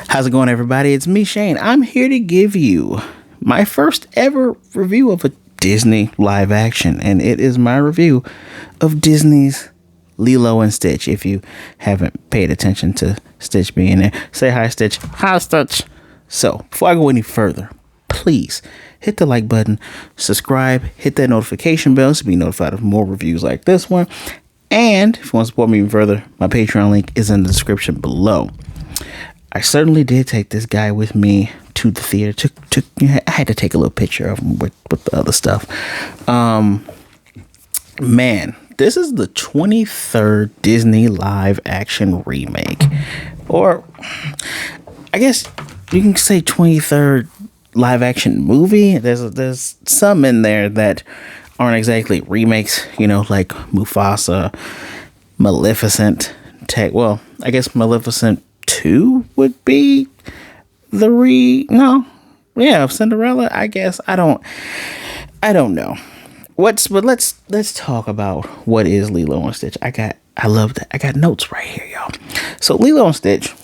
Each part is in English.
How's it going, everybody? It's me, Shane. I'm here to give you my first ever review of a Disney live action, and it is my review of Disney's Lilo and Stitch. If you haven't paid attention to Stitch being there, say hi, Stitch. Hi, Stitch. So, before I go any further, please hit the like button, subscribe, hit that notification bell to be notified of more reviews like this one. And if you want to support me even further, my Patreon link is in the description below. I certainly did take this guy with me to the theater. I had to take a little picture of him with the other stuff. Man, this is the 23rd Disney live action remake. Or, I guess you can say 23rd live action movie. There's some in there that aren't exactly remakes, like Mufasa, Maleficent. I guess Maleficent 2 would be Cinderella, I guess. I don't know. But let's talk about what is Lilo and Stitch. I love that. I got notes right here, y'all. So Lilo and Stitch,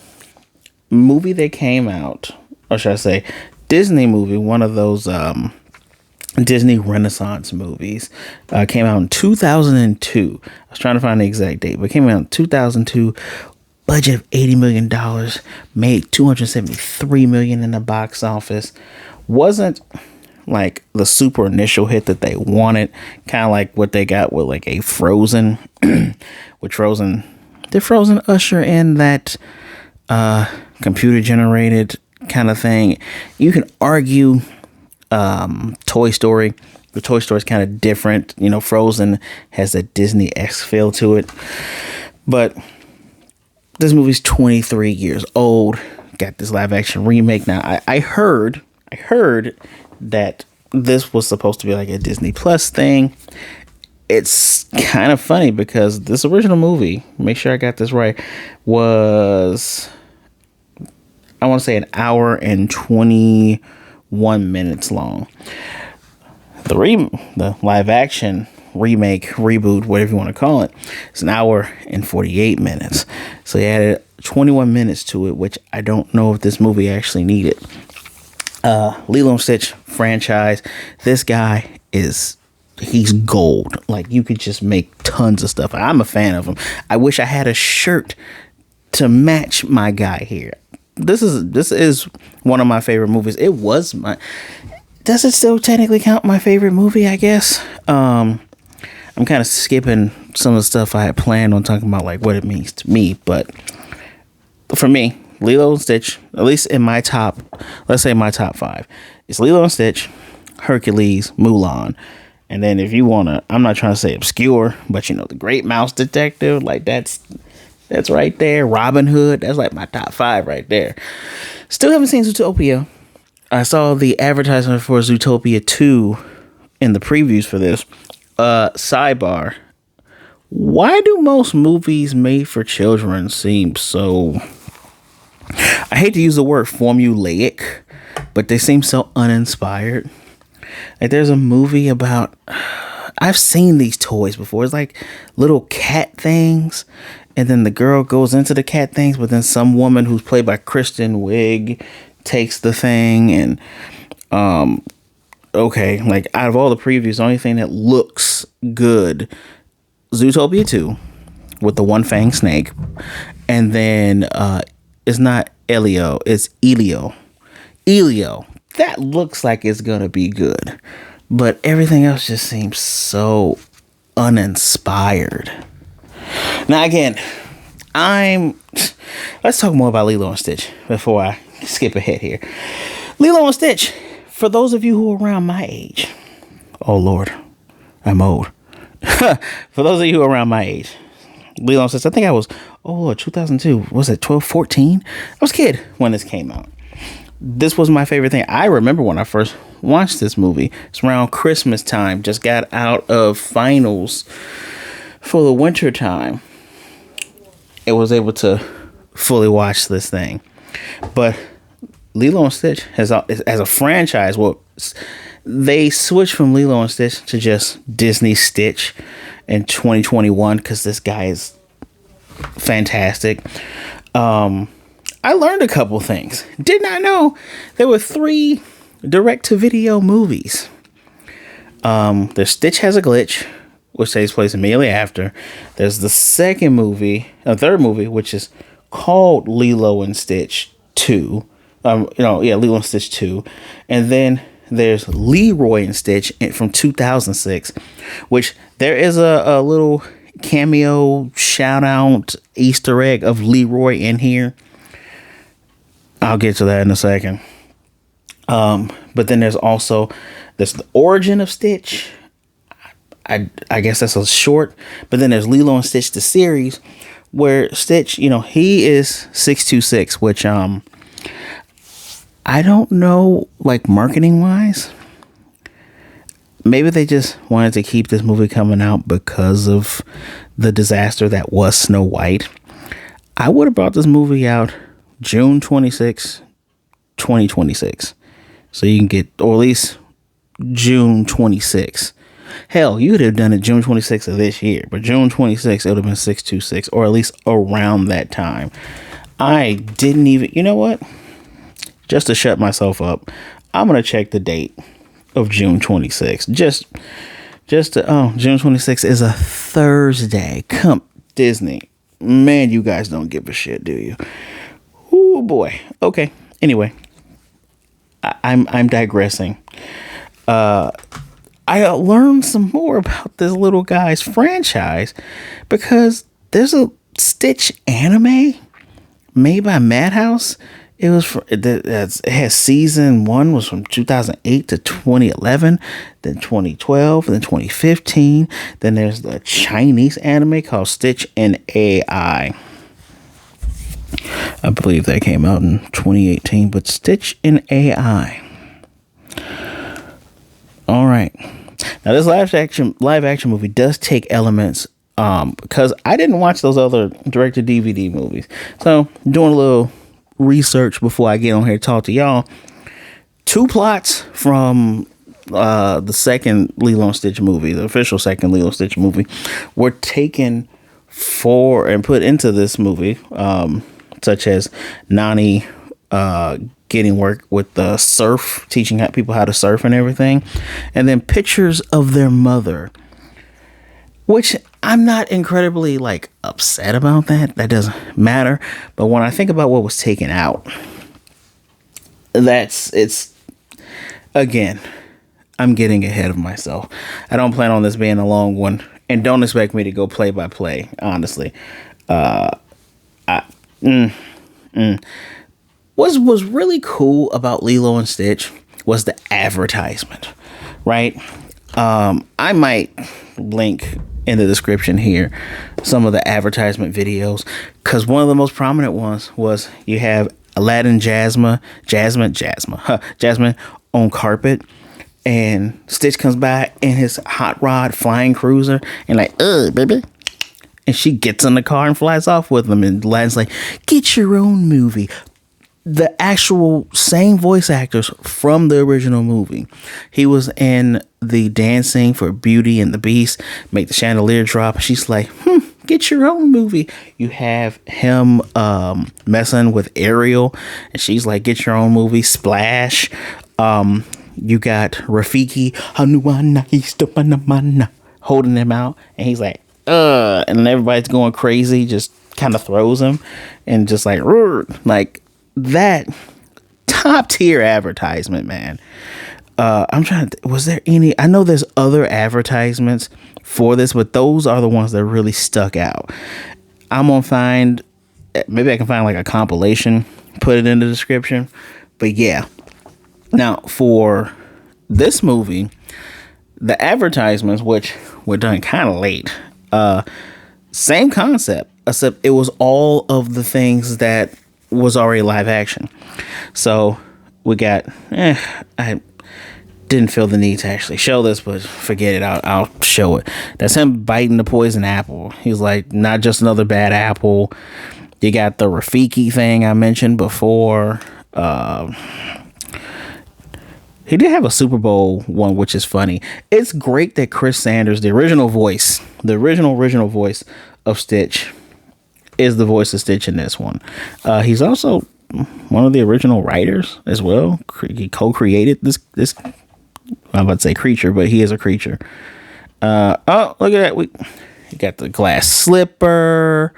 movie that came out, or should I say Disney movie, one of those Disney Renaissance movies, came out in 2002. I was trying to find the exact date, but it came out in 2002. Budget of $80 million, made $273 million in the box office. Wasn't like the super initial hit that they wanted, kind of like what they got with like a Frozen. With Frozen, did Frozen usher in that computer generated kind of thing? You can argue Toy Story. The Toy Story is kind of different. Frozen has a Disney-esque feel to it, but this movie's 23 years old. Got this live action remake now. I heard that this was supposed to be like a Disney Plus thing. It's kind of funny because this original movie, make sure I got this right, was, I want to say, an hour and 21 minutes long. The live action remake, reboot, whatever you want to call it, it's an hour and 48 minutes. So they added 21 minutes to it, which I don't know if this movie actually needed. Lilo and Stitch franchise, this guy he's gold. Like, you could just make tons of stuff. I'm a fan of him. I wish I had a shirt to match my guy here. This is one of my favorite movies. Does it still technically count my favorite movie, I guess? I'm kind of skipping some of the stuff I had planned on talking about, like what it means to me. But for me, Lilo and Stitch, at least in my top, let's say my top 5, it's Lilo and Stitch, Hercules, Mulan. And then if you want to, I'm not trying to say obscure, but The Great Mouse Detective, like that's right there. Robin Hood, that's like my top 5 right there. Still haven't seen Zootopia. I saw the advertisement for Zootopia 2 in the previews for this. Sidebar. Why do most movies made for children seem so, I hate to use the word formulaic, but they seem so uninspired? Like, there's a movie about, I've seen these toys before. It's like little cat things, and then the girl goes into the cat things, but then some woman who's played by Kristen Wiig takes the thing, and okay, like, out of all the previews, the only thing that looks good, Zootopia 2 with the one fang snake, and then it's not Elio, it's Elio. That looks like it's gonna be good, but everything else just seems so uninspired. Now again, let's talk more about Lilo and Stitch before I skip ahead here. Lilo and Stitch, for those of you who are around my age, oh Lord, I'm old. For those of you who are around my age, Lilo and Stitch, I think I was, 2002, was it 12, 14? I was a kid when this came out. This was my favorite thing. I remember when I first watched this movie. It's around Christmas time. Just got out of finals for the winter time. It was able to fully watch this thing. But Lilo and Stitch as a franchise, they switched from Lilo and Stitch to just Disney Stitch in 2021 because this guy is fantastic. I learned a couple things. Did not know there were 3 direct-to-video movies. There's Stitch Has a Glitch, which takes place immediately after. There's the third movie, which is called Lilo and Stitch 2. Lilo and Stitch 2. And then there's Leroy and Stitch from 2006, which there is a little cameo shout out Easter egg of Leroy in here. I'll get to that in a second. But then there's the origin of Stitch. I guess that's a short. But then there's Lilo and Stitch, the series, where Stitch, he is 626, which I don't know, like, marketing wise. Maybe they just wanted to keep this movie coming out because of the disaster that was Snow White. I would have brought this movie out June 26, 2026. So you can get, or at least June 26. Hell, you could have done it June 26th of this year, but June 26th, it would have been 626, or at least around that time. I didn't even, you know what? Just to shut myself up, I'm going to check the date of June 26th. June 26th is a Thursday. Come, Disney. Man, you guys don't give a shit, do you? Oh boy. Okay. Anyway, I'm digressing. I learned some more about this little guy's franchise because there's a Stitch anime made by Madhouse. It has season 1 was from 2008 to 2011, then 2012, then 2015. Then there's the Chinese anime called Stitch in AI. I believe that came out in 2018, but Stitch in AI. All right. Now this live action movie does take elements because I didn't watch those other direct-to-DVD movies. So doing a little research before I get on here to talk to y'all. 2 plots from the second Lilo and Stitch movie, the official second Lilo and Stitch movie, were taken for and put into this movie, such as Nani getting work with the surf, teaching people how to surf and everything, and then pictures of their mother, which I'm not incredibly upset about that. That doesn't matter. But when I think about what was taken out, it's again, I'm getting ahead of myself. I don't plan on this being a long one, and don't expect me to go play by play, honestly. What was really cool about Lilo and Stitch was the advertisement, right? I might link in the description here some of the advertisement videos, because one of the most prominent ones was you have Aladdin Jasmine on carpet, and Stitch comes by in his hot rod flying cruiser and baby, and she gets in the car and flies off with him, and Aladdin's like, get your own movie. The actual same voice actors from the original movie. He was in the dancing for Beauty and the Beast, make the chandelier drop. She's like, get your own movie. You have him messing with Ariel, and she's like, get your own movie. Splash. You got Rafiki holding him out, and he's like, and everybody's going crazy, just kind of throws him, and just like that top tier advertisement, man. I'm trying to, was there any, I know there's other advertisements for this, but those are the ones that really stuck out. I'm gonna find, maybe I can find a compilation, put it in the description, but yeah. Now for this movie, the advertisements, which were done kind of late, same concept, except it was all of the things that was already live action. So we got, I didn't feel the need to actually show this, but forget it. I'll show it. That's him biting the poison apple. He's like, not just another bad apple. You got the Rafiki thing I mentioned before. He did have a Super Bowl one, which is funny. It's great that Chris Sanders, the original voice of Stitch, is the voice of Stitch in this one. He's also one of the original writers as well. He co-created this. I'm about to say creature, but he is a creature. Oh, look at that! You got the glass sleeper.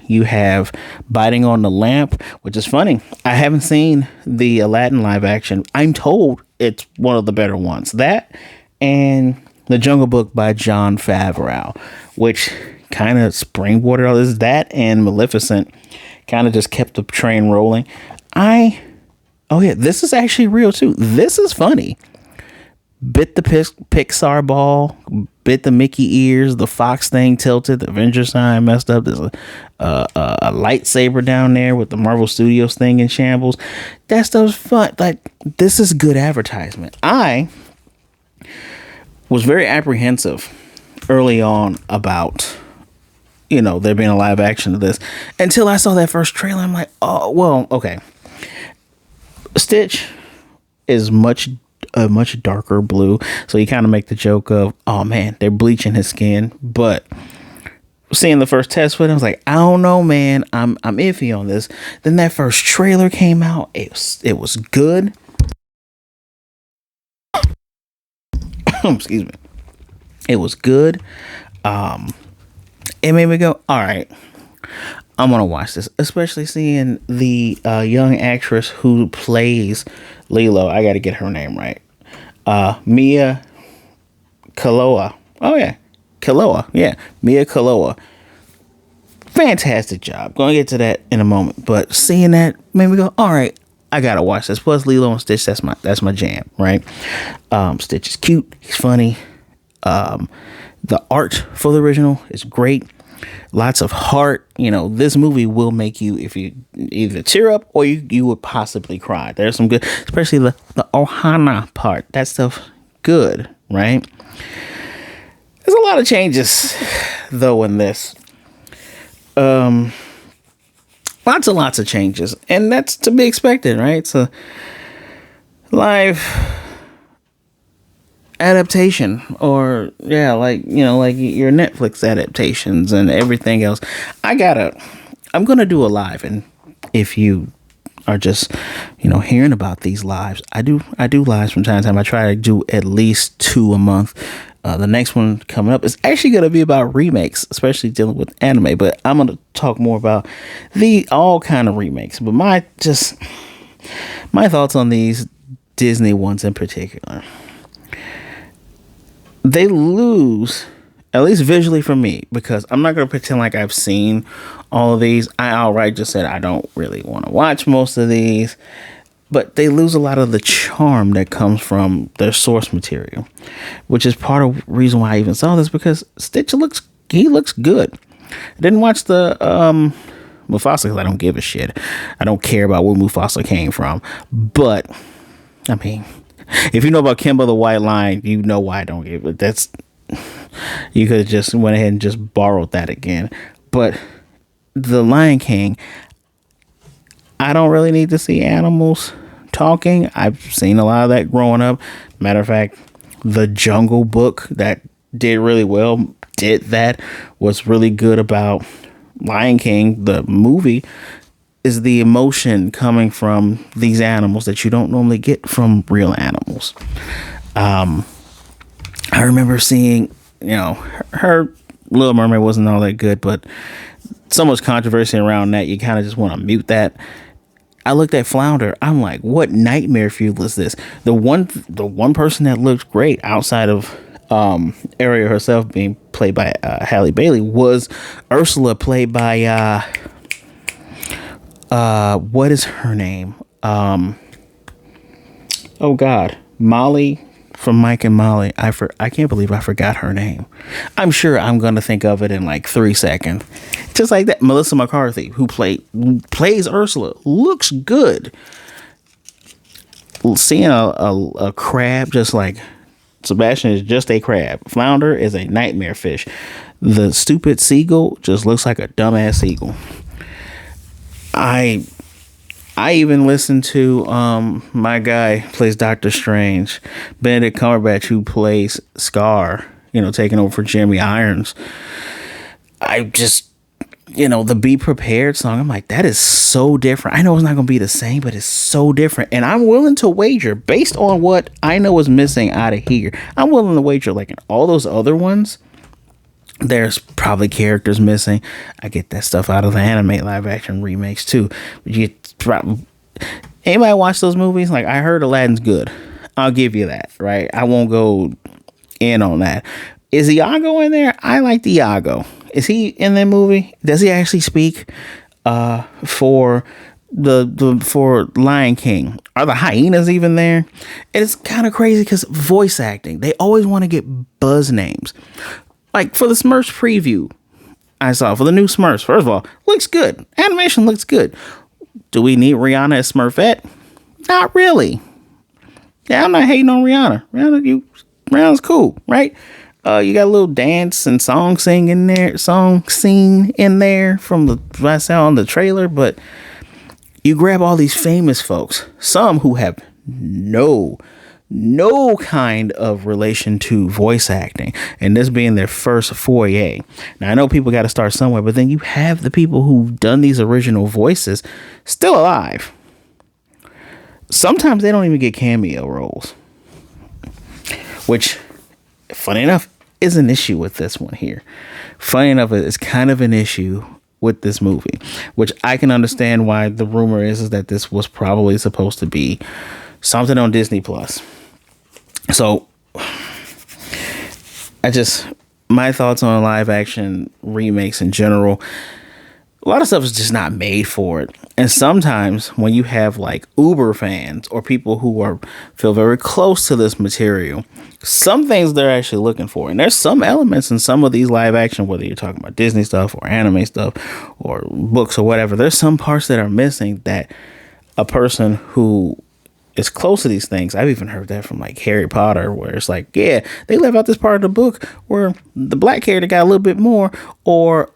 You have biting on the lamp, which is funny. I haven't seen the Aladdin live action. I'm told it's one of the better ones. That and The Jungle Book by Jon Favreau, which kind of springboarded all this. That and Maleficent kind of just kept the train rolling. Oh yeah, this is actually real too. This is funny. Bit the Pixar ball, bit the Mickey ears, the Fox thing tilted, the Avengers sign messed up. There's a lightsaber down there with the Marvel Studios thing in shambles. That stuff's fun. Like, this is good advertisement. I was very apprehensive early on about, there being a live action of this until I saw that first trailer. I'm like, oh, well, okay. Stitch is a much darker blue, so you kind of make the joke of, oh man, they're bleaching his skin. But seeing the first test footage, I was like, I don't know, man, I'm iffy on this. Then that first trailer came out. It was good. Excuse me. It was good. It made me go, all right, I'm gonna watch this, especially seeing the young actress who plays Lilo. I got to get her name right. Mia Khalifa. Oh yeah, Khalifa. Yeah, Mia Khalifa. Fantastic job. Gonna get to that in a moment. But seeing that made me go, all right, I gotta watch this. Plus Lilo and Stitch. That's my jam, right? Stitch is cute. He's funny. The art for the original is great. Lots of heart. This movie will make you, if you either tear up or you would possibly cry. There's some good, especially the Ohana part. That stuff good, right? There's a lot of changes though in this. Lots of changes, and that's to be expected, right? It's a live adaptation, or like your Netflix adaptations and everything else. I'm gonna do a live, and if you are just hearing about these lives, I do lives from time to time. I try to do at least 2 a month. The next one coming up is actually going to be about remakes, especially dealing with anime, but I'm going to talk more about all kind of remakes. But my thoughts on these Disney ones in particular, they lose, at least visually for me, because I'm not going to pretend like I've seen all of these. I outright just said I don't really want to watch most of these, but they lose a lot of the charm that comes from their source material, which is part of the reason why I even saw this, because Stitch looks good. I didn't watch the Mufasa because I don't give a shit. I don't care about where Mufasa came from. But I mean, if you know about Kimba the White Lion, you know why I don't give it. You could have just went ahead and just borrowed that again. But the Lion King, I don't really need to see animals talking. I've seen a lot of that growing up. Matter of fact, the Jungle Book that did really well, was really good about Lion King. The movie is the emotion coming from these animals that you don't normally get from real animals. I remember seeing, her Little Mermaid wasn't all that good, but so much controversy around that, you kind of just want to mute that. I looked at Flounder. I'm like, what nightmare fuel is this? The one person that looked great outside of Ariel herself being played by Halle Bailey was Ursula, played by what is her name? Oh God, Molly from Mike and Molly. I can't believe I forgot her name. I'm sure I'm gonna think of it in like 3 seconds. Just like that, Melissa McCarthy, who plays Ursula, looks good. Seeing a crab, just like Sebastian is just a crab. Flounder is a nightmare fish. The stupid seagull just looks like a dumbass seagull. I even listened to my guy who plays Doctor Strange, Benedict Cumberbatch, who plays Scar, taking over for Jeremy Irons. the Be Prepared song. I'm like, that is so different. I know it's not going to be the same, but it's so different. And I'm willing to wager, based on what I know is missing out of here, I'm willing to wager, like in all those other ones, there's probably characters missing. I get that stuff out of the anime live action remakes too. Anybody watch those movies? Like, I heard Aladdin's good. I'll give you that, right? I won't go in on that. Is Iago in there? I like the Iago. Is he in that movie? Does he actually speak for for Lion King? Are the hyenas even there? It's kind of crazy because voice acting, they always want to get buzz names. Like for the Smurfs preview I saw for the new Smurfs, first of all, looks good. Animation looks good. Do we need Rihanna as Smurfette? Not really. Yeah, I'm not hating on Rihanna. Rihanna's cool, right? You got a little dance and song scene in there from the I saw on the trailer, but you grab all these famous folks, some who have no kind of relation to voice acting, and this being their first foray. Now I know people got to start somewhere, but then you have the people who've done these original voices still alive. Sometimes they don't even get cameo roles, which, funny enough, is an issue with this one here. Funny enough, it's kind of an issue with this movie, which I can understand why the rumor is that this was probably supposed to be something on Disney Plus. So my thoughts on live action remakes in general, a lot of stuff is just not made for it. And sometimes when you have like uber fans or people who feel very close to this material, some things they're actually looking for. And there's some elements in some of these live action, whether you're talking about Disney stuff or anime stuff or books or whatever, there's some parts that are missing that a person who is close to these things. I've even heard that from like Harry Potter, where it's like, yeah, they left out this part of the book where the black character got a little bit more, or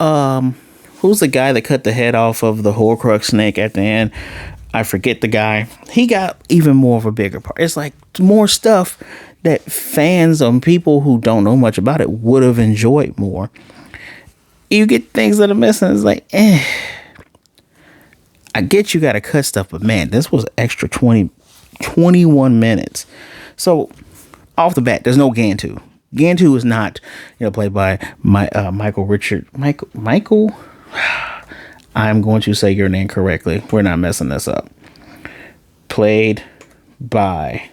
who's the guy that cut the head off of the Horcrux snake at the end? I forget the guy. He got even more of a bigger part. It's like more stuff that fans and people who don't know much about it would have enjoyed more. You get things that are missing. It's like, I get you got to cut stuff, but man, this was extra 21 minutes. So off the bat, there's no Gantu. Gantu is not, played by Michael Richard. Michael. I'm going to say your name correctly. We're not messing this up. Played by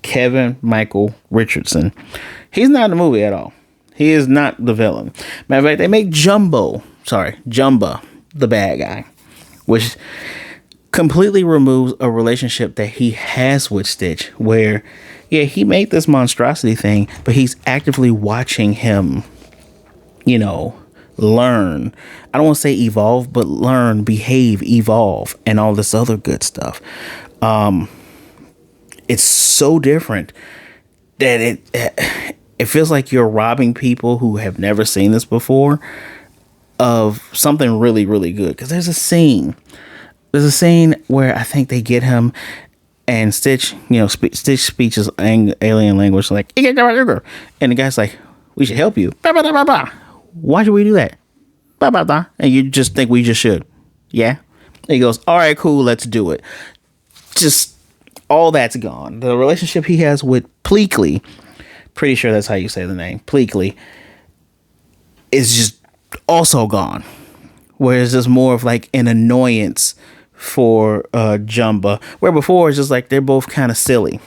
Kevin Michael Richardson. He's not in the movie at all. He is not the villain. Matter of fact, they make Jumba, the bad guy, which completely removes a relationship that he has with Stitch, where, yeah, he made this monstrosity thing, but he's actively watching him, learn. I don't want to say evolve, but learn, behave, evolve, and all this other good stuff. It's so different that it feels like you're robbing people who have never seen this before of something really, really good. Because there's a scene where I think they get him and Stitch, Stitch speaks his alien language, like, and the guy's like, we should help you. Why should we do that? And you just think we just should. Yeah. And he goes, all right, cool, let's do it. Just all that's gone. The relationship he has with Pleakley, pretty sure that's how you say the name, Pleakley, is just also gone. Where it's just more of like an annoyance for Jumba, where before it's just like they're both kind of silly.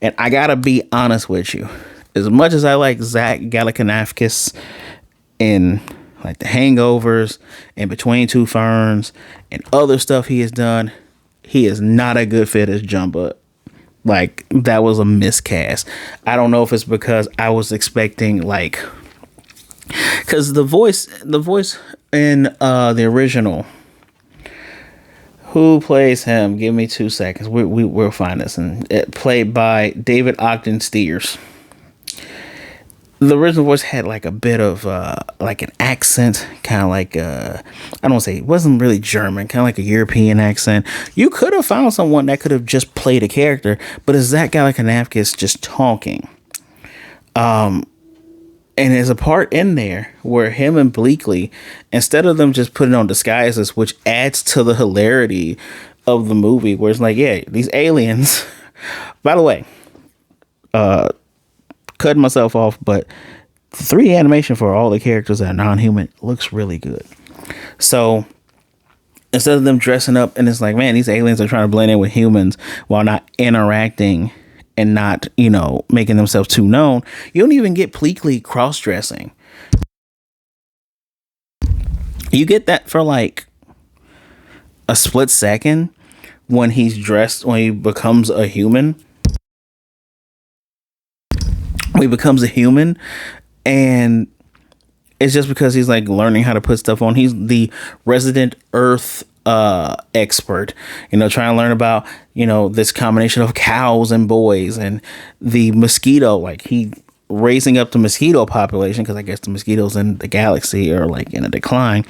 And I gotta be honest with you, as much as I like Zach Galifianakis in like The Hangovers and Between Two Ferns and other stuff he has done, he is not a good fit as Jumba. Like, that was a miscast. I don't know if it's because I was expecting because the voice in the original, who plays him? Give me 2 seconds. We'll find this. And it played by David Ogden Stiers. The original voice had like a bit of like an accent, kind of like I don't want to say, it wasn't really German, kind of like a European accent. You could have found someone that could have just played a character, but it's that guy like Galifianakis just talking. And there's a part in there where him and Bleakley, instead of them just putting on disguises, which adds to the hilarity of the movie, where it's like, yeah, these aliens. By the way, cutting myself off, but 3D animation for all the characters that are non-human looks really good. So instead of them dressing up, and it's like, man, these aliens are trying to blend in with humans while not interacting and not, making themselves too known. You don't even get Bleakley cross-dressing. You get that for like a split second when he's dressed, when he becomes a human. And it's just because he's like learning how to put stuff on. He's the resident Earth expert, trying to learn about, this combination of cows and boys and the mosquito, like he raising up the mosquito population, because I guess the mosquitoes in the galaxy are like in a decline.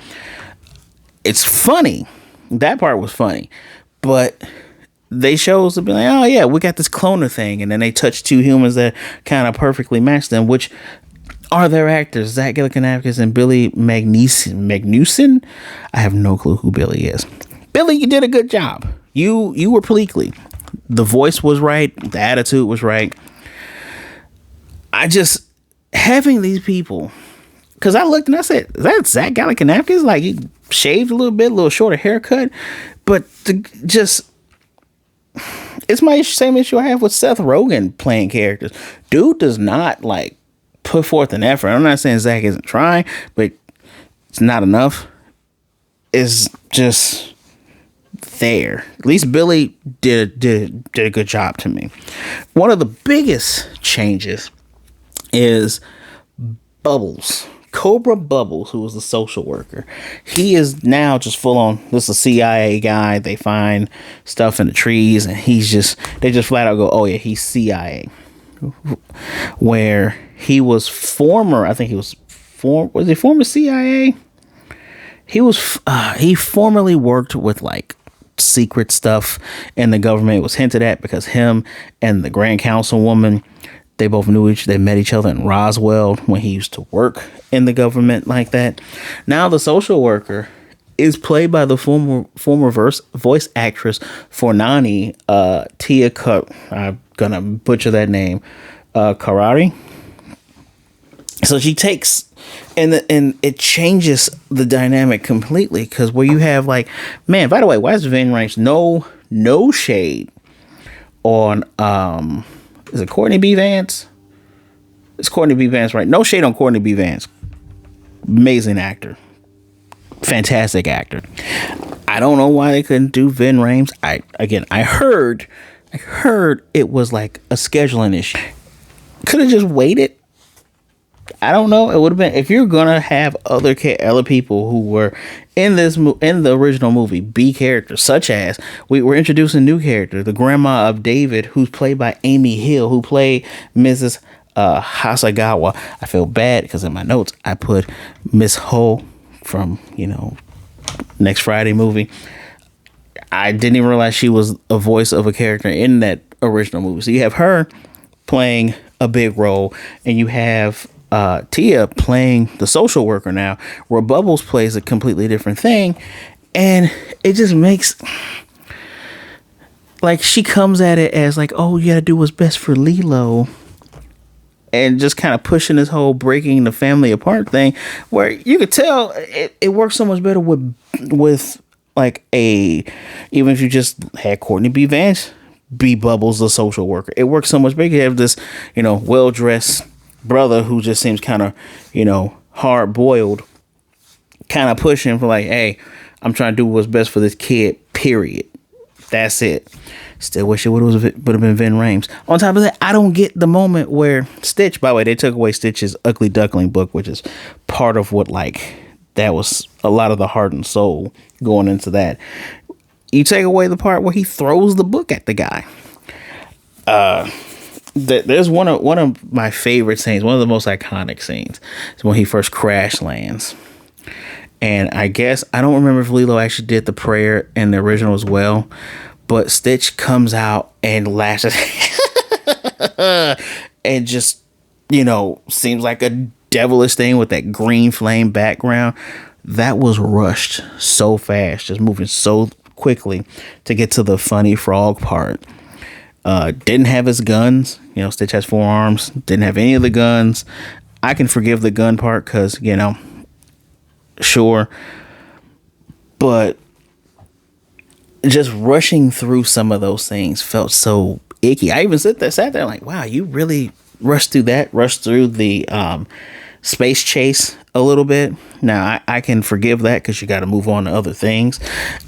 It's funny. That part was funny, but they chose to be like, oh yeah, we got this cloner thing, and then they touch two humans that kind of perfectly match them, which are their actors, Zach Galifianakis and Billy Magnuson. I have no clue who Billy is. Billy, you did a good job. You were Bleakley. The voice was right. The attitude was right. I just, having these people, because I looked and I said, is that Zach Galifianakis? Like, he shaved a little shorter haircut, but it's my same issue I have with Seth Rogen playing characters. Dude does not like put forth an effort. I'm not saying Zach isn't trying, but it's not enough. It's just there. At least Billy did a good job to me. One of the biggest changes is Bubbles. Cobra Bubbles, who was the social worker. He is now just full on, this is a CIA guy. They find stuff in the trees, and they just flat out go, oh yeah, he's CIA. Where he was former CIA? He formerly worked with like secret stuff in the government. It was hinted at because him and the Grand Councilwoman, they both they met each other in Roswell when he used to work in the government like that. Now the social worker is played by the former voice actress for Nani, Tia Cut. I'm gonna butcher that name, Karari. So she takes, and it changes the dynamic completely, because where you have like, man, by the way, why is Vin Rames no shade on is it Courtney B. Vance? It's Courtney B. Vance, right? No shade on Courtney B. Vance. Amazing actor. Fantastic actor. I don't know why they couldn't do Vin Rames. I heard it was like a scheduling issue. Could have just waited. I don't know. It would have been, if you're gonna have other people who were in the original movie be characters, such as we're introducing a new character, the grandma of David, who's played by Amy Hill, who played Mrs. Hasagawa. I feel bad because in my notes I put Miss Ho from Next Friday movie. I didn't even realize she was a voice of a character in that original movie. So you have her playing a big role, and you have Tia playing the social worker now, where Bubbles plays a completely different thing. And it just makes, like, she comes at it as like, oh, you gotta do what's best for Lilo, and just kind of pushing this whole breaking the family apart thing, where you could tell it works so much better with like even if you just had Courtney B. Vance be Bubbles the social worker, it works so much better. You have this well-dressed brother who just seems kind of hard-boiled, kind of pushing for like, hey, I'm trying to do what's best for this kid, period. That's it. Still wish it would have been Vin Rames. On top of that, I don't get the moment where Stitch, by the way, they took away Stitch's Ugly Duckling book, which is part of what, like, that was a lot of the heart and soul going into that. You take away the part where he throws the book at the guy. There's one of my favorite scenes, one of the most iconic scenes, is when he first crash lands. And I guess, I don't remember if Lilo actually did the prayer in the original as well, but Stitch comes out and lashes and just, seems like a devilish thing with that green flame background, that was rushed so fast, just moving so quickly to get to the funny frog part. Didn't have his guns. Stitch has 4 arms. Didn't have any of the guns. I can forgive the gun part because, sure. But just rushing through some of those things felt so icky. I even sat there like, wow, you really rushed through the space chase a little bit. Now I can forgive that because you got to move on to other things.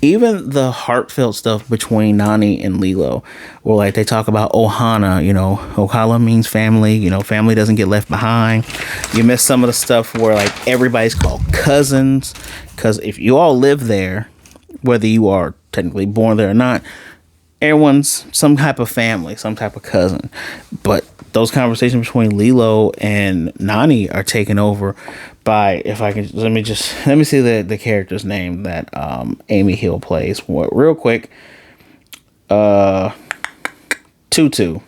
Even the heartfelt stuff between Nani and Lilo, where like they talk about Ohana, Ohala means family, family doesn't get left behind. You miss some of the stuff where like everybody's called cousins, because if you all live there, whether you are technically born there or not, everyone's some type of family, some type of cousin. But those conversations between Lilo and Nani are taken over by, if I can, let me see the character's name that Amy Hill plays real quick. Tutu.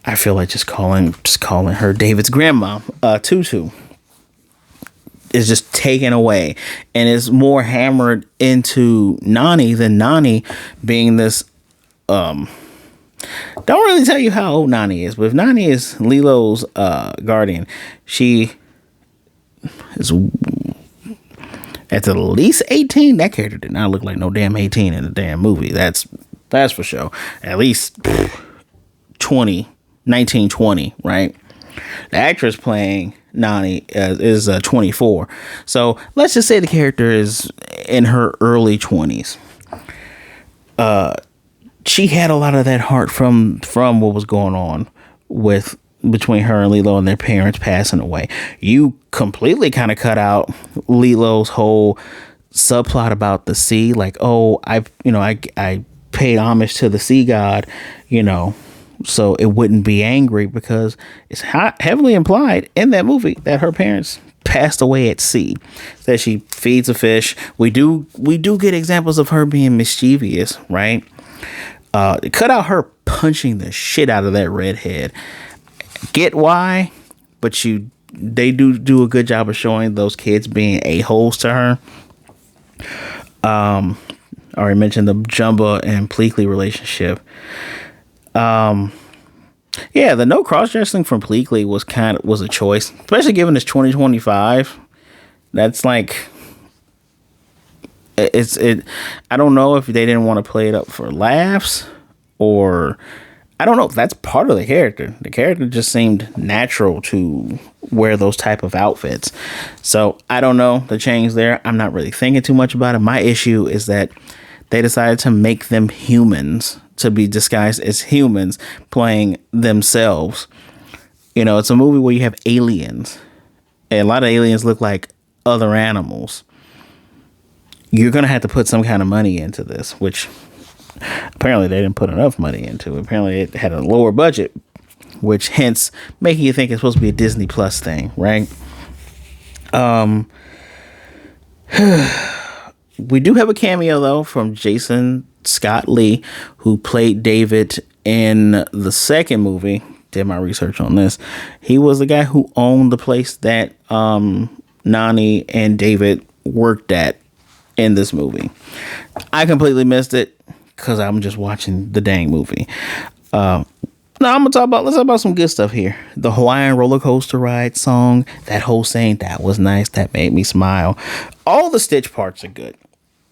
I feel like just calling her David's grandma. Tutu is just taken away and is more hammered into Nani than Nani being this don't really tell you how old Nani is, but if Nani is Lilo's guardian, she is at the least 18. That character did not look like no damn 18 in the damn movie. That's for sure. At least 19, 20, right? The actress playing Nani is 24. So let's just say the character is in her early 20s. She had a lot of that heart from what was going on between her and Lilo and their parents passing away. You completely kind of cut out Lilo's whole subplot about the sea, like, oh, I paid homage to the sea god, so it wouldn't be angry, because it's heavily implied in that movie that her parents passed away at sea, that she feeds a fish. We do get examples of her being mischievous, right? Cut out her punching the shit out of that redhead. Get why, but they do a good job of showing those kids being a-holes to her. I already mentioned the Jumba and Pleakley relationship. The no cross-dressing from Pleakley was a choice, especially given it's 2025. That's like, I don't know if they didn't want to play it up for laughs, or I don't know if that's part of the character. The character just seemed natural to wear those type of outfits. So I don't know the change there. I'm not really thinking too much about it. My issue is that they decided to make them humans, to be disguised as humans playing themselves. It's a movie where you have aliens, and a lot of aliens look like other animals. You're going to have to put some kind of money into this, which apparently they didn't put enough money into. Apparently it had a lower budget, which hence making you think it's supposed to be a Disney Plus thing, right? We do have a cameo, though, from Jason Scott Lee, who played David in the second movie. Did my research on this. He was the guy who owned the place that Nani and David worked at in this movie. I completely missed it because I'm just watching the dang movie. Now let's talk about some good stuff here. The Hawaiian roller coaster ride song, that whole scene, that was nice. That made me smile. All the Stitch parts are good.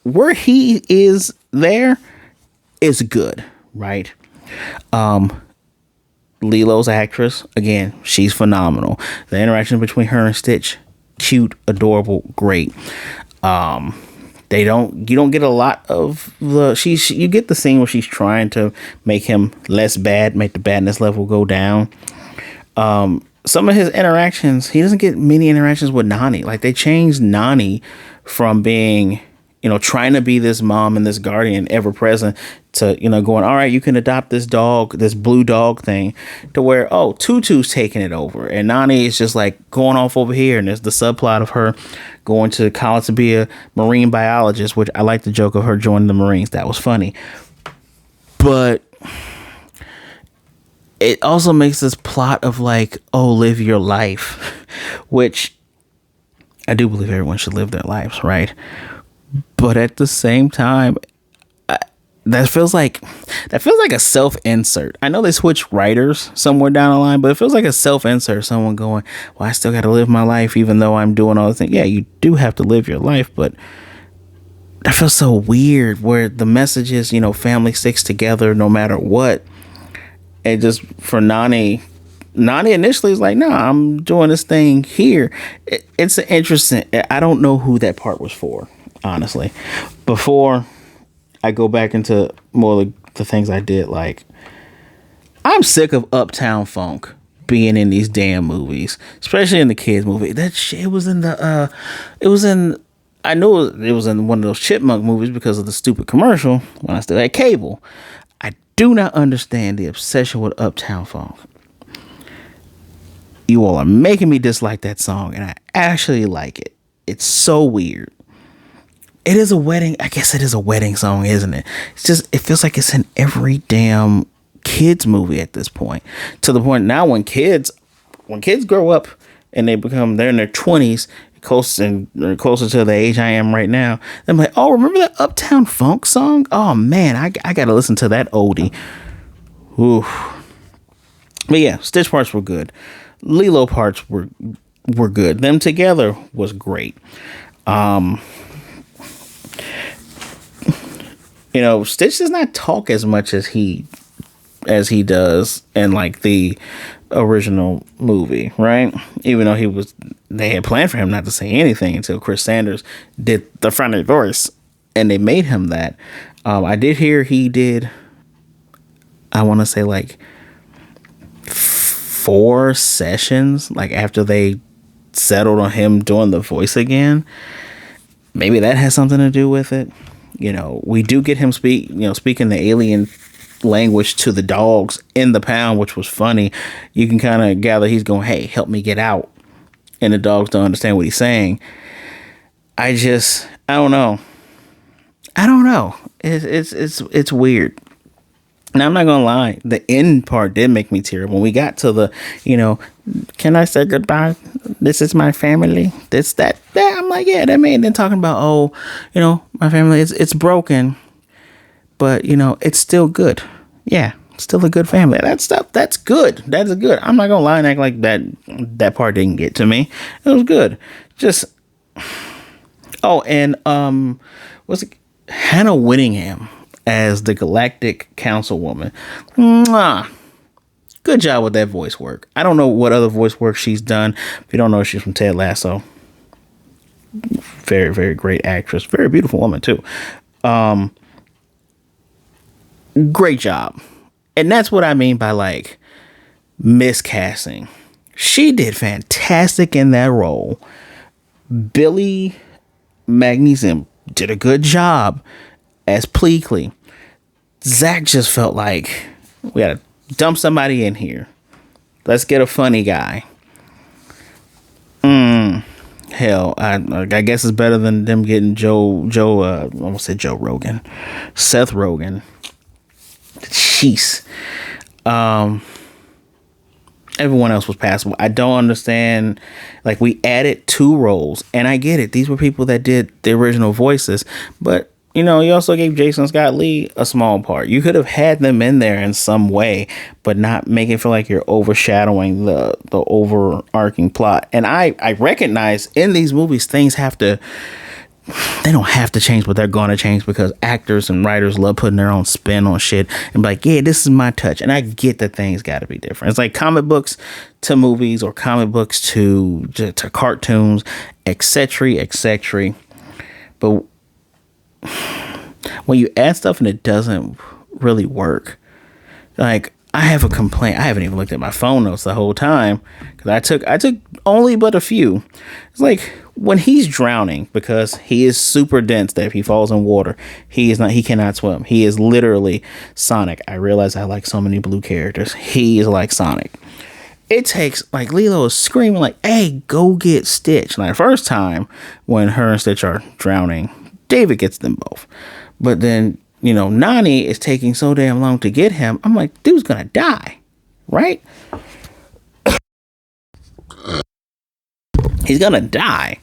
Where he is there is good, right? Lilo's actress, again, she's phenomenal. The interaction between her and Stitch, cute, adorable, great. You don't get a lot of you get the scene where she's trying to make him less bad, make the badness level go down. Some of his interactions, he doesn't get many interactions with Nani. Like, they changed Nani from being, trying to be this mom and this guardian ever present to, going, all right, you can adopt this dog, this blue dog thing, to where, oh, Tutu's taking it over. And Nani is just like going off over here. And there's the subplot of her going to college to be a marine biologist, which I like the joke of her joining the Marines. That was funny. But it also makes this plot of like, oh, live your life, which I do believe everyone should live their lives, right? But at the same time, that feels like a self-insert. I know they switched writers somewhere down the line, but it feels like a self-insert. Someone going, well, I still got to live my life even though I'm doing all the things. Yeah, you do have to live your life, but that feels so weird where the message is, family sticks together no matter what. And just for Nani initially is like, no, I'm doing this thing here. It's an interesting, I don't know who that part was for, honestly. Before I go back into more of the things I did, like, I'm sick of Uptown Funk being in these damn movies, especially in the kids movie. That shit was in I know it was in one of those Chipmunk movies because of the stupid commercial when I still had cable. I do not understand the obsession with Uptown Funk. You all are making me dislike that song, and I actually like it. It's so weird. It is a wedding. I guess it is a wedding song, isn't it? It feels like it's in every damn kids movie at this point. To the point now when kids grow up and they're in their 20s, closer to the age I am right now, I'm like, oh, remember that Uptown Funk song? Oh man, I got to listen to that oldie. Ooh. But yeah, Stitch parts were good. Lilo parts were good. Them together was great. Stitch does not talk as much as he does in like the original movie, right? Even though they had planned for him not to say anything until Chris Sanders did the friendly voice, and they made him that. I did hear he did, I want to say like 4 sessions, like after they settled on him doing the voice again. Maybe that has something to do with it. We do get him speaking the alien language to the dogs in the pound, which was funny. You can kind of gather he's going, hey, help me get out. And the dogs don't understand what he's saying. I don't know. It's weird. Now, I'm not going to lie. The end part did make me tear. When we got to the, can I say goodbye? This is my family. That. I'm like, yeah, that made them talking about, oh, my family, it's broken. But, it's still good. Yeah, still a good family. That stuff, that's good. That's good. I'm not going to lie and act like that part didn't get to me. It was good. Just, oh, and, Hannah Whittingham as the Galactic Councilwoman. Mwah. Good job with that voice work. I don't know what other voice work she's done. If you don't know, she's from Ted Lasso. Very, very great actress. Very beautiful woman, too. Great job. And that's what I mean by, like, miscasting. She did fantastic in that role. Billy Magnuson did a good job as Pleakley. Zach just felt like we gotta dump somebody in here. Let's get a funny guy. Hell, I guess it's better than them getting I almost said Joe Rogan. Seth Rogen. Jeez. Everyone else was passable. I don't understand. Like, we added 2 roles, and I get it. These were people that did the original voices, but you also gave Jason Scott Lee a small part. You could have had them in there in some way, but not make it feel like you're overshadowing the overarching plot. And I recognize in these movies things they don't have to change, but they're going to change because actors and writers love putting their own spin on shit and be like, yeah, this is my touch. And I get that things got to be different. It's like comic books to movies or comic books to cartoons, etc., etc. But when you add stuff and it doesn't really work, like, I have a complaint. I haven't even looked at my phone notes the whole time because I took only but a few. It's like when he's drowning because he is super dense that if he falls in water, he cannot swim. He is literally Sonic. I realize I like so many blue characters. He is like Sonic. It takes, like, Lilo is screaming like, hey, go get Stitch. Like, the first time when her and Stitch are drowning, David gets them both. But then, Nani is taking so damn long to get him. I'm like, dude's gonna die. right? He's gonna die.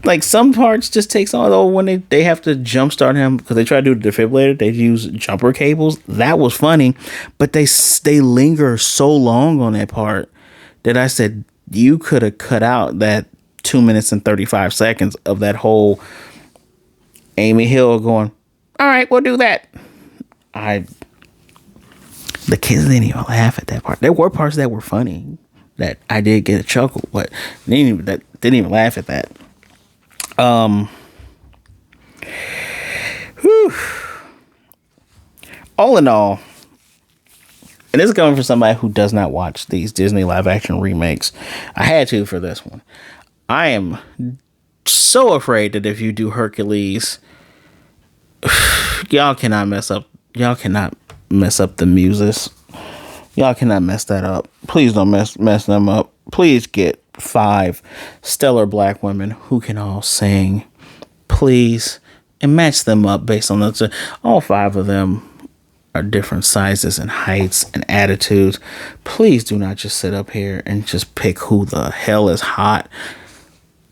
Like some parts just takes on. Though when they have to jumpstart him because they try to do the defibrillator, they use jumper cables. That was funny, but they linger so long on that part that I said you could have cut out that 2 minutes and 35 seconds of that whole Amy Hill going, all right, we'll do that. The kids didn't even laugh at that part. There were parts that were funny that I did get a chuckle, but didn't even laugh at that. Whew. All in all, and this is coming from somebody who does not watch these Disney live action remakes. I had to for this one. I am so afraid that if you do Hercules, y'all cannot mess up. Y'all cannot mess up the muses. Y'all cannot mess that up. Please don't mess them up. Please get 5 stellar black women who can all sing. Please. And match them up based on the all 5 of them are different sizes and heights and attitudes. Please do not just sit up here and just pick who the hell is hot.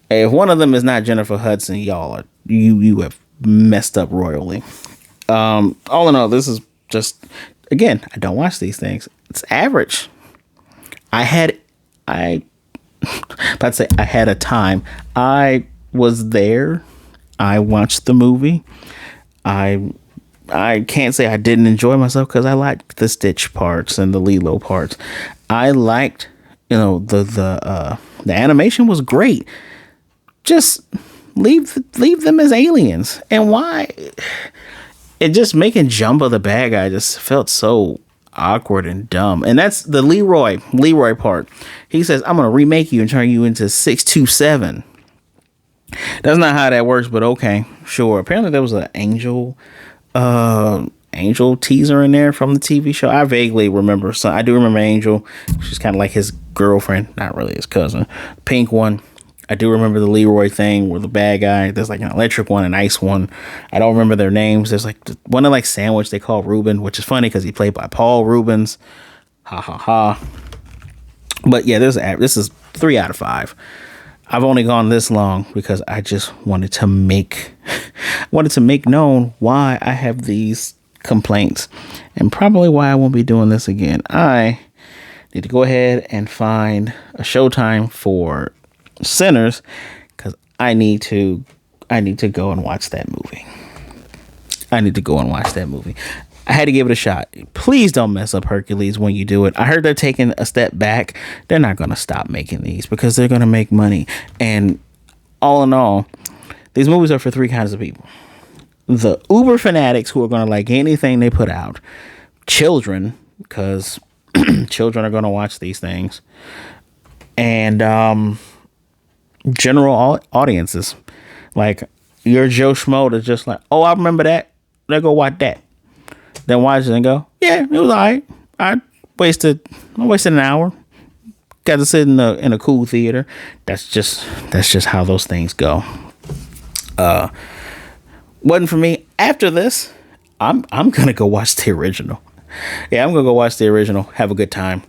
If one of them is not Jennifer Hudson, y'all are you have messed up royally. All in all, this is just, again, I don't watch these things. It's average. I had a time. I was there. I watched the movie. I can't say I didn't enjoy myself because I liked the Stitch parts and the Lilo parts. I liked, the animation was great. Just leave them as aliens. And why? It just making Jumbo the bad guy just felt so awkward and dumb. And that's the Leroy part. He says, I'm gonna remake you and turn you into 627. That's not how that works, but okay, sure. Apparently there was an angel teaser in there from the TV show. I vaguely remember I do remember Angel. She's kind of like his girlfriend, not really his cousin. Pink one. I do remember the Leroy thing where the bad guy, there's like an electric one, an ice one. I don't remember their names. There's like one of like Sandwich they call Ruben, which is funny because he played by Paul Rubens. Ha ha ha. But yeah, this is 3 out of 5. I've only gone this long because I just wanted to make known why I have these complaints and probably why I won't be doing this again. I need to go ahead and find a showtime for Sinners because I need to go and watch that movie. I had to give it a shot. Please don't mess up Hercules when you do it. I heard they're taking a step back. They're not going to stop making these because they're going to make money. And all in all, these movies are for 3 kinds of people. The uber fanatics who are going to like anything they put out. Children, because children are going to watch these things. And general audiences. Like, you're Joe Schmo that's just like, oh, I remember that. Let's go watch that. Then watch it and go, yeah, it was all right. I wasted an hour. Got to sit in a cool theater. That's just how those things go. Wasn't for me. After this, I'm gonna go watch the original. Yeah, I'm gonna go watch the original. Have a good time.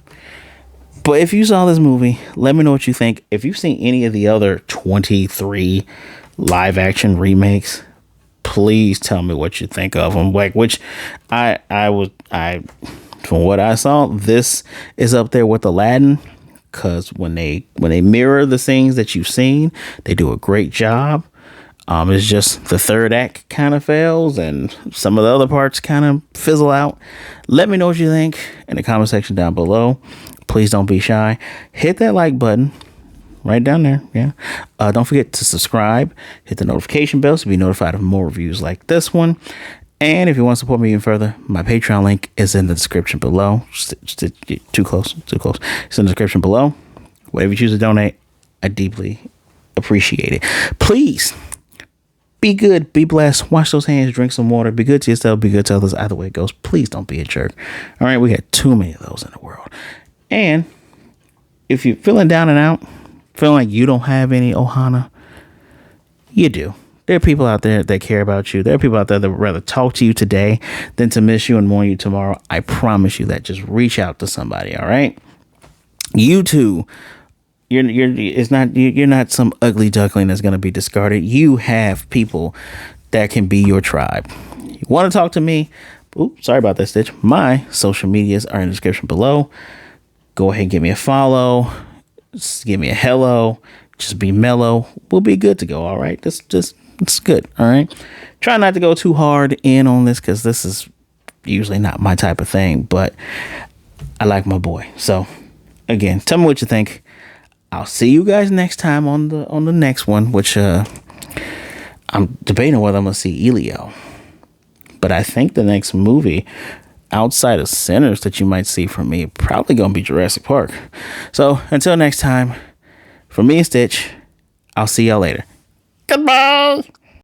But if you saw this movie, let me know what you think. If you've seen any of the other 23 live action remakes, please tell me what you think of them. Like, which I from what I saw, this is up there with Aladdin, because when they mirror the things that you've seen, they do a great job. It's just the third act kind of fails and some of the other parts kind of fizzle out. Let me know what you think in the comment section down below. Please don't be shy. Hit that like button. Right down there, yeah. Don't forget to subscribe, hit the notification bell to be notified of more reviews like this one. And if you want to support me even further, my Patreon link is in the description below. Too close. It's in the description below. Whatever you choose to donate, I deeply appreciate it. Please be good, be blessed, wash those hands, drink some water, be good to yourself, be good to others. Either way it goes, please don't be a jerk. All right, we got too many of those in the world. And if you're feeling down and out, feeling like you don't have any ohana, you do. There are people out there that care about you. There are people out there that would rather talk to you today than to miss you and mourn you tomorrow. I promise you that. Just reach out to somebody. All right. You too. You're not some ugly duckling that's going to be discarded. You have people that can be your tribe. You want to talk to me? Oops, sorry about that, Stitch. My social medias are in the description below. Go ahead and give me a follow. Just give me a hello. Just be mellow. We'll be good to go. All right. It's good. All right. Try not to go too hard in on this because this is usually not my type of thing, but I like my boy. So again, tell me what you think. I'll see you guys next time on the next one, which I'm debating whether I'm gonna see Elio. But I think the next movie outside of Sinners that you might see from me probably gonna be Jurassic Park. So until next time, from me and Stitch, I'll see y'all later. Goodbye.